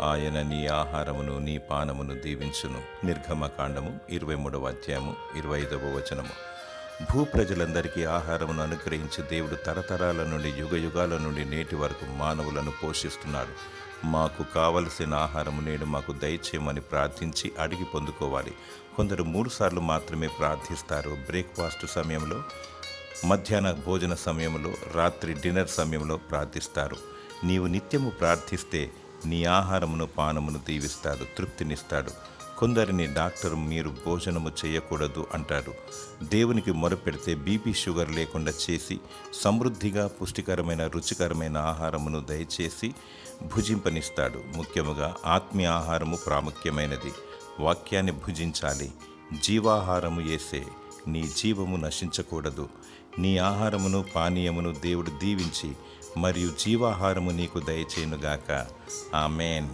ఆయన నీ ఆహారమును నీ పానమును దీవించును. నిర్గమకాండము 23వ అధ్యాయము 25వ వచనము. భూప్రజలందరికీ ఆహారమును అనుగ్రహించి దేవుడు తరతరాల నుండి యుగయుగాల నుండి నేటి వరకు మానవులను పోషిస్తున్నాడు. మాకు కావలసిన ఆహారము నేడు మాకు దయచేయమని ప్రార్థించి అడిగి పొందుకోవాలి. కొందరు 3 సార్లు మాత్రమే ప్రార్థిస్తారు. బ్రేక్ఫాస్ట్ సమయంలో, మధ్యాహ్న భోజన సమయంలో, రాత్రి డిన్నర్ సమయంలో ప్రార్థిస్తారు. నీవు నిత్యము ప్రార్థిస్తే నీ ఆహారమును పానమును దీవిస్తాడు, తృప్తినిస్తాడు. కొందరిని డాక్టర్ మీరు భోజనము చేయకూడదు అంటాడు. దేవునికి మొరపెడితే బీపీ షుగర్ లేకుండా చేసి సమృద్ధిగా పుష్టికరమైన రుచికరమైన ఆహారమును దయచేసి భుజింపనిస్తాడు. ముఖ్యముగా ఆత్మీయ ఆహారము ప్రాముఖ్యమైనది. వాక్యాన్ని భుజించాలి. జీవాహారము యేసే. నీ జీవము నశించకూడదు. నీ ఆహారమును పానీయమును దేవుడు దీవించి మరియు జీవాహారము నీకు దయచేయునుగాక. ఆమేన్.